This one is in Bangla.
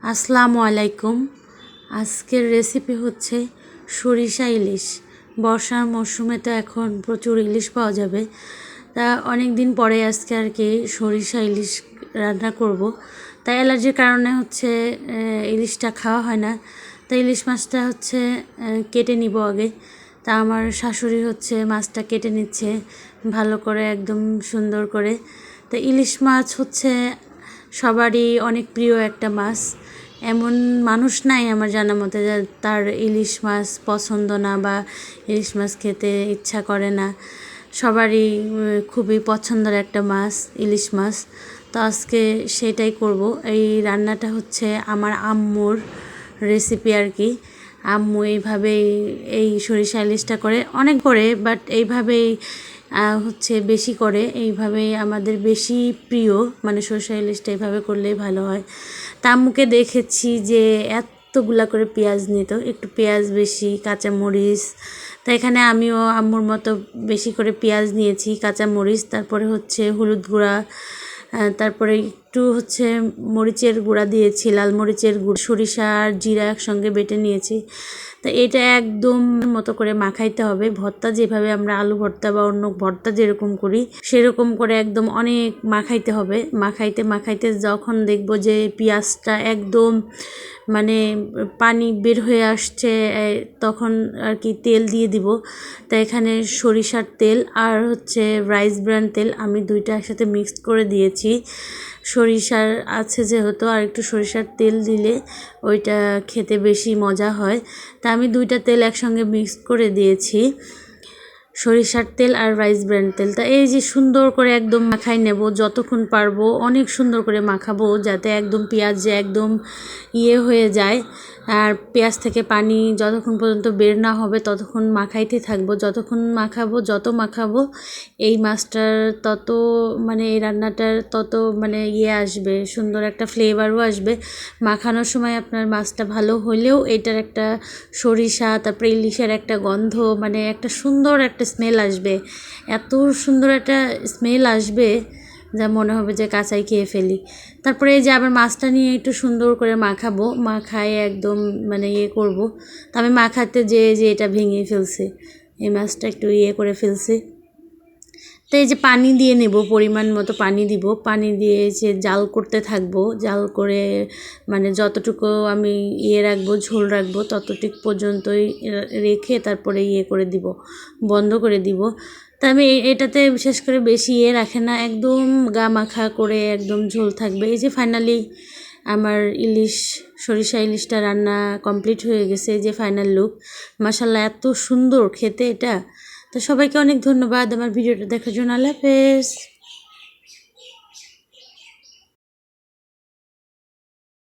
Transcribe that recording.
আসসালামু আলাইকুম। আজকের রেসিপি হচ্ছে সরিষা ইলিশ। বর্ষার মরশুমে তো এখন প্রচুর ইলিশ পাওয়া যাবে, তা অনেক দিন পরে আজকে আর কি সরিষা ইলিশ রান্না করব। তাই অ্যালার্জির কারণে হচ্ছে ইলিশটা খাওয়া হয় না। তাই ইলিশ মাছটা হচ্ছে কেটে নিব আগে। তা আমার শাশুড়ি হচ্ছে মাছটা কেটে নিচ্ছে ভালো করে, একদম সুন্দর করে। তো ইলিশ মাছ হচ্ছে সবারই অনেক প্রিয় একটা মাছ। এমন মানুষ নাই আমার জানা মতে যে তার ইলিশ মাছ পছন্দ না বা ইলিশ মাছ খেতে ইচ্ছা করে না। সবারই খুবই পছন্দের একটা মাছ ইলিশ মাছ। তো আজকে সেটাই করব। এই রান্নাটা হচ্ছে আমার আম্মুর রেসিপি আর কি। আম্মু এইভাবেই এই সরিষা ইলিশটা করে, অনেক করে, বাট এইভাবেই হচ্ছে বেশি করে। এইভাবেই আমাদের বেশি প্রিয়, মানে সরিষা ইলিশটা এইভাবে করলেই ভালো হয়। তা আম্মুকে দেখেছি যে এতগুলা করে পেঁয়াজ নিত, একটু পেঁয়াজ বেশি, কাঁচামরিচ। তা এখানে আমিও আম্মুর মতো বেশি করে পেঁয়াজ নিয়েছি, কাঁচামরিচ, তারপরে হচ্ছে হলুদ গুঁড়া, তারপরে একটু হচ্ছে মরিচের গুঁড়া দিয়েছি, লাল মরিচের গুঁড়া, সরিষা আর জিরা একসঙ্গে বেটে নিয়েছি। তো এটা একদম মতো করে মাখাইতে হবে। ভর্তা যেভাবে আমরা আলু ভর্তা বা অন্য ভর্তা যেরকম করি সেরকম করে একদম অনেক মাখাইতে হবে। মাখাইতে মাখাইতে যখন দেখব যে পেঁয়াজটা একদম মানে পানি বের হয়ে আসছে, তখন আর কি তেল দিয়ে দিব। তো এখানে সরিষার তেল আর হচ্ছে রাইস ব্র্যান তেল আমি দুইটা একসাথে মিক্সড করে দিয়েছি। সরিষার আছে যেহেতু, আর একটু সরিষার তেল দিলে ওইটা খেতে বেশি মজা হয়। তা আমি দুইটা তেল একসঙ্গে মিক্স করে দিয়েছি, সরিষার তেল আর রাইস ব্র্যান তেল। তা এই যে সুন্দর করে একদম মাখাই নেব, যতক্ষণ পারবো অনেক সুন্দর করে মাখাবো যাতে একদম পেঁয়াজ যে একদম হয়ে যায়। আর পেঁয়াজ থেকে পানি যতক্ষণ পর্যন্ত বের না হবে ততক্ষণ মাখাইতে থাকবো। যতক্ষণ মাখাবো, যত মাখাবো এই মাছটার তত মানে এই রান্নাটার তত মানে আসবে, সুন্দর একটা ফ্লেভারও আসবে। মাখানোর সময় আপনার মাছটা ভালো হলেও এটার একটা সরিষা তারপরে ইলিশের একটা গন্ধ, মানে একটা সুন্দর একটা স্মেল আসবে। এত সুন্দর একটা স্মেল আসবে যা মনে হবে যে কাঁচাই খেয়ে ফেলি। তারপরে এই যে আবার মাছটা নিয়ে একটু সুন্দর করে মাখাবো, মাখায় একদম মানে করব। তো আমি মাখাতে যে এটা ভেঙে ফেলছে, এই মাছটা একটু করে ফেলছে। তো এই যে পানি দিয়ে নেব, পরিমাণ মতো পানি দিব, পানি দিয়ে যে জাল করতে থাকবো। জাল করে মানে যতটুকু আমি রাখবো, ঝোল রাখবো ততটুকু পর্যন্তই রেখে তারপরে করে দিব, বন্ধ করে দিব। তা আমি এটাতে বিশেষ করে বেশি রাখে না, একদম গা মাখা করে একদম ঝোল থাকবে। এই যে ফাইনালি আমার সরিষা ইলিশটা রান্না কমপ্লিট হয়ে গেছে। এই যে ফাইনাল লুক, মাশাআল্লাহ এত সুন্দর খেতে এটা। তো সবাইকে অনেক ধন্যবাদ আমার ভিডিওটা দেখার জন্য। আল্লাহ হাফেজ।